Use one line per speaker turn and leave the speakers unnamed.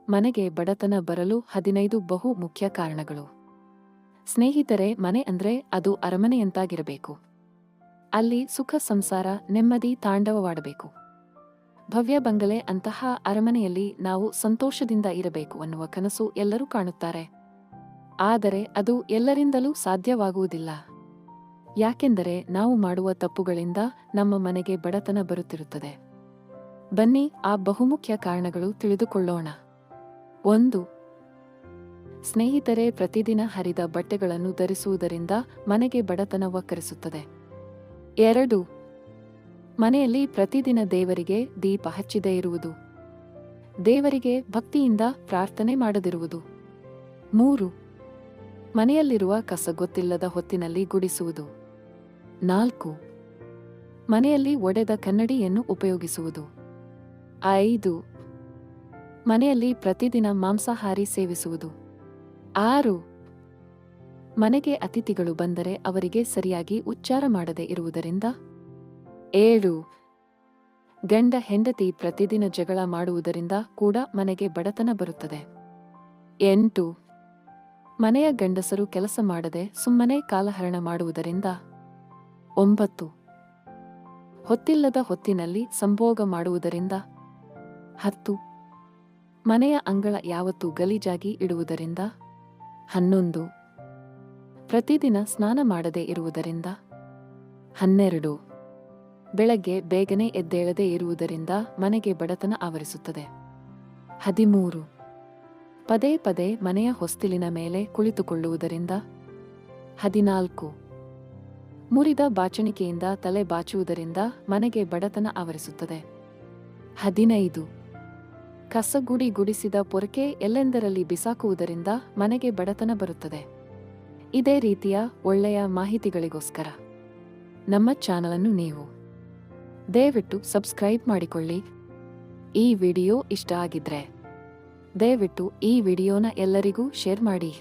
ಮನೆಗೆ ಬಡತನ ಬರಲು 15 ಬಹು ಮುಖ್ಯ ಕಾರಣಗಳು. ಸ್ನೇಹಿತರೆ, ಮನೆ ಅಂದ್ರೆ ಅದು ಅರಮನೆಯಂತಾಗಿರಬೇಕು. ಅಲ್ಲಿ ಸುಖ, ಸಂಸಾರ, ನೆಮ್ಮದಿ ತಾಂಡವವಾಡಬೇಕು. ಭವ್ಯ ಬಂಗಲೆ ಅಂತಹ ಅರಮನೆಯಲ್ಲಿ ನಾವು ಸಂತೋಷದಿಂದ ಇರಬೇಕು ಅನ್ನುವ ಕನಸು ಎಲ್ಲರೂ ಕಾಣುತ್ತಾರೆ. ಆದರೆ ಅದು ಎಲ್ಲರಿಂದಲೂ ಸಾಧ್ಯವಾಗುವುದಿಲ್ಲ. ಯಾಕೆಂದರೆ ನಾವು ಮಾಡುವ ತಪ್ಪುಗಳಿಂದ ನಮ್ಮ ಮನೆಗೆ ಬಡತನ ಬರುತ್ತಿರುತ್ತದೆ. ಬನ್ನಿ ಆ ಬಹುಮುಖ್ಯ ಕಾರಣಗಳು ತಿಳಿದುಕೊಳ್ಳೋಣ. 1. ಸ್ನೇಹಿತರೆ, ಪ್ರತಿದಿನ ಹರಿದ ಬಟ್ಟೆಗಳನ್ನು ಧರಿಸುವುದರಿಂದ ಮನೆಗೆ ಬಡತನ ವಕ್ಕರಿಸುತ್ತದೆ. 2. ಮನೆಯಲ್ಲಿ ಪ್ರತಿದಿನ ದೇವರಿಗೆ ದೀಪ ಹಚ್ಚದೇ ಇರುವುದು. ದೇವರಿಗೆ ಭಕ್ತಿಯಿಂದ ಪ್ರಾರ್ಥನೆ ಮಾಡದಿರುವುದು. 3. ಮನೆಯಲ್ಲಿರುವ ಕಸ ಗೊತ್ತಿಲ್ಲದ ಹೊತ್ತಿನಲ್ಲಿ ಗುಡಿಸುವುದು. 4. ಮನೆಯಲ್ಲಿ ಒಡೆದ ಕನ್ನಡಿಯನ್ನು ಉಪಯೋಗಿಸುವುದು. 5. ಮನೆಯಲ್ಲಿ ಪ್ರತಿದಿನ ಮಾಂಸಾಹಾರಿ ಸೇವಿಸುವುದು. 6. ಮನೆಗೆ ಅತಿಥಿಗಳು ಬಂದರೆ ಅವರಿಗೆ ಸರಿಯಾಗಿ ಉಚ್ಚಾರ ಮಾಡದೇ ಇರುವುದರಿಂದ. 7. ಗಂಡ ಹೆಂಡತಿ ಪ್ರತಿದಿನ ಜಗಳ ಮಾಡುವುದರಿಂದ ಕೂಡ ಮನೆಗೆ ಬಡತನ ಬರುತ್ತದೆ. 8. ಮನೆಯ ಗಂಡಸರು ಕೆಲಸ ಮಾಡದೆ ಸುಮ್ಮನೆ ಕಾಲಹರಣ ಮಾಡುವುದರಿಂದ. 9. ಹೊತ್ತಿಲ್ಲದ ಹೊತ್ತಿನಲ್ಲಿ ಸಂಭೋಗ ಮಾಡುವುದರಿಂದ. 10. ಮನೆಯ ಅಂಗಳ ಯಾವತ್ತೂ ಗಲೀಜಾಗಿ ಇಡುವುದರಿಂದ. 11. ಪ್ರತಿದಿನ ಸ್ನಾನ ಮಾಡದೇ ಇರುವುದರಿಂದ. 12. ಬೆಳಗ್ಗೆ ಬೇಗನೆ ಎದ್ದೇಳದೇ ಇರುವುದರಿಂದ ಮನೆಗೆ ಬಡತನ ಆವರಿಸುತ್ತದೆ. 13. ಪದೇ ಪದೇ ಮನೆಯ ಹೊಸ್ತಿಲಿನ ಮೇಲೆ ಕುಳಿತುಕೊಳ್ಳುವುದರಿಂದ. 14. ಮುರಿದ ಬಾಚಣಿಕೆಯಿಂದ ತಲೆ ಬಾಚುವುದರಿಂದ ಮನೆಗೆ ಬಡತನ ಆವರಿಸುತ್ತದೆ. 15. ಕಸಗುಡಿ ಗುಡಿಸಿದ ಪೊರಕೆ ಎಲ್ಲೆಂದರಲ್ಲಿ ಬಿಸಾಕುವುದರಿಂದ ಮನೆಗೆ ಬಡತನ ಬರುತ್ತದೆ. ಇದೇ ರೀತಿಯ ಒಳ್ಳೆಯ ಮಾಹಿತಿಗಳಿಗೋಸ್ಕರ ನಮ್ಮ ಚಾನಲನ್ನು ನೀವು ದಯವಿಟ್ಟು ಸಬ್ಸ್ಕ್ರೈಬ್ ಮಾಡಿಕೊಳ್ಳಿ. ಈ ವಿಡಿಯೋ ಇಷ್ಟ ಆಗಿದ್ರೆ ದಯವಿಟ್ಟು ಈ ವಿಡಿಯೋನ ಎಲ್ಲರಿಗೂ ಶೇರ್ ಮಾಡಿ.